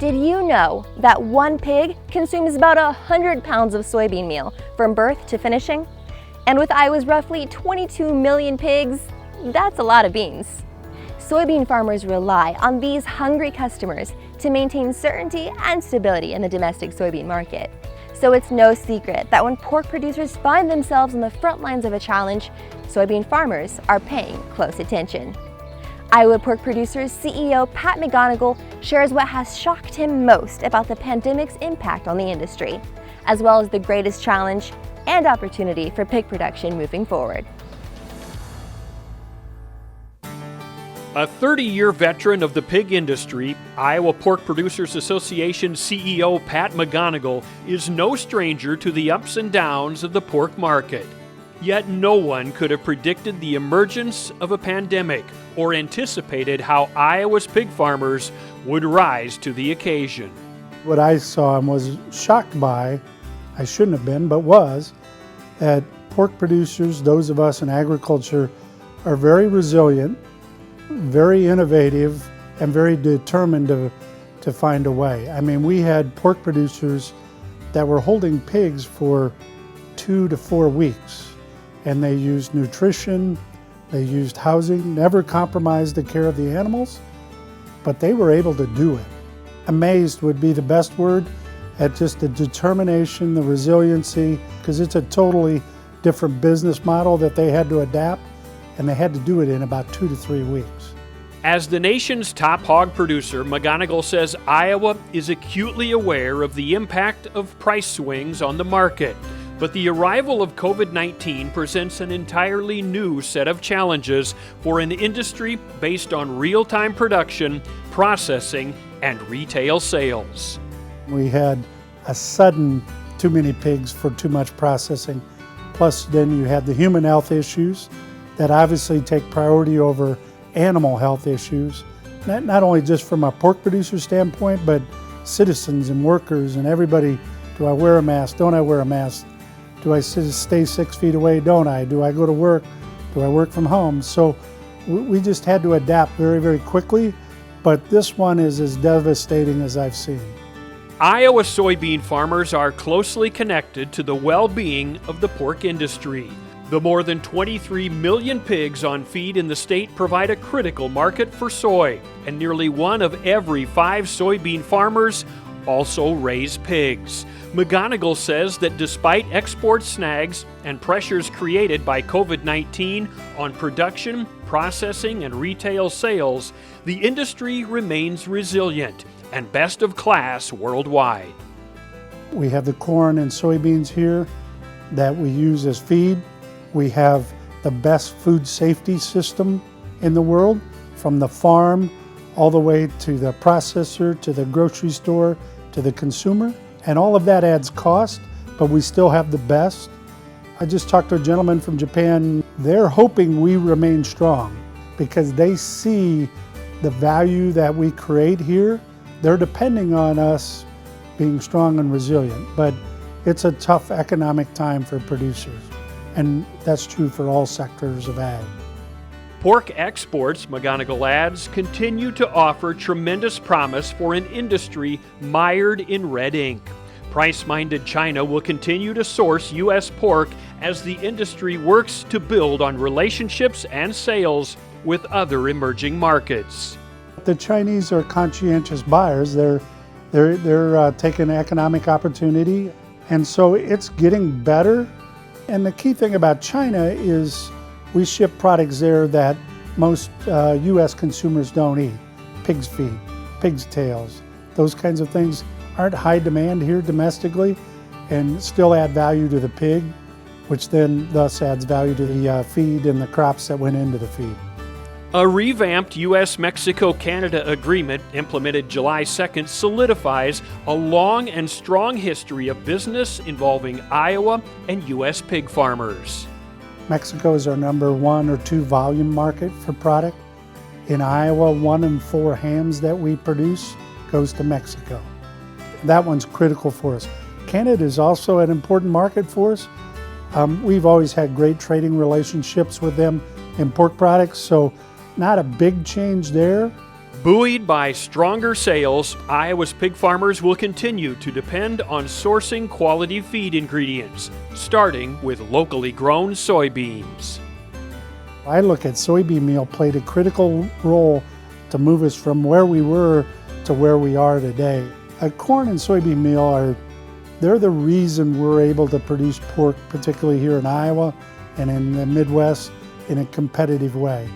Did you know that one pig consumes about 100 pounds of soybean meal from birth to finishing? And with Iowa's roughly 22 million pigs, that's a lot of beans. Soybean farmers rely on these hungry customers to maintain certainty and stability in the domestic soybean market. So it's no secret that when pork producers find themselves on the front lines of a challenge, soybean farmers are paying close attention. Iowa pork producers CEO Pat McGonegle shares what has shocked him most about the pandemic's impact on the industry, as well as the greatest challenge and opportunity for pig production moving forward. A 30-year veteran of the pig industry, Iowa Pork Producers Association CEO Pat McGonegle is no stranger to the ups and downs of the pork market. Yet no one could have predicted the emergence of a pandemic or anticipated how Iowa's pig farmers would rise to the occasion. What I saw and was shocked by, I shouldn't have been, but was, that pork producers, those of us in agriculture, are very resilient, very innovative, and very determined to find a way. I mean, we had pork producers that were holding pigs for 2 to 4 weeks. And they used nutrition, they used housing, never compromised the care of the animals, but they were able to do it. Amazed would be the best word at just the determination, the resiliency, because it's a totally different business model that they had to adapt, and they had to do it in about 2 to 3 weeks. As the nation's top hog producer, McGonegle says Iowa is acutely aware of the impact of price swings on the market. But the arrival of COVID-19 presents an entirely new set of challenges for an industry based on real-time production, processing, and retail sales. We had a sudden too many pigs for too much processing. Plus then you had the human health issues that obviously take priority over animal health issues. Not only just from a pork producer standpoint, but citizens and workers and everybody. Do I wear a mask? Don't I wear a mask? Do I stay 6 feet away? Don't I? Do I go to work? Do I work from home? So we just had to adapt very, very quickly, but this one is as devastating as I've seen. Iowa soybean farmers are closely connected to the well-being of the pork industry. The more than 23 million pigs on feed in the state provide a critical market for soy, and nearly 1 of every 5 soybean farmers also raise pigs. McGonegle says that despite export snags and pressures created by COVID-19 on production, processing, and retail sales, the industry remains resilient and best of class worldwide. We have the corn and soybeans here that we use as feed. We have the best food safety system in the world, from the farm all the way to the processor, to the grocery store, to the consumer. And all of that adds cost, but we still have the best. I just talked to a gentleman from Japan. They're hoping we remain strong because they see the value that we create here. They're depending on us being strong and resilient, but it's a tough economic time for producers. And that's true for all sectors of ag. Pork exports, McGonegle adds, continue to offer tremendous promise for an industry mired in red ink. Price-minded China will continue to source U.S. pork as the industry works to build on relationships and sales with other emerging markets. The Chinese are conscientious buyers. They're taking economic opportunity, and so it's getting better. And the key thing about China is we ship products there that most U.S. consumers don't eat. Pig's feet, pig's tails, those kinds of things aren't high demand here domestically and still add value to the pig, which then thus adds value to the feed and the crops that went into the feed. A revamped U.S.-Mexico-Canada agreement implemented July 2nd solidifies a long and strong history of business involving Iowa and U.S. pig farmers. Mexico is our number 1 or 2 volume market for product. In Iowa, 1 in 4 hams that we produce goes to Mexico. That one's critical for us. Canada is also an important market for us. We've always had great trading relationships with them in pork products, so not a big change there, Buoyed by stronger sales, Iowa's pig farmers will continue to depend on sourcing quality feed ingredients, starting with locally grown soybeans. I look at soybean meal played a critical role to move us from where we were to where we are today. Corn and soybean meal they're the reason we're able to produce pork, particularly here in Iowa and in the Midwest, in a competitive way.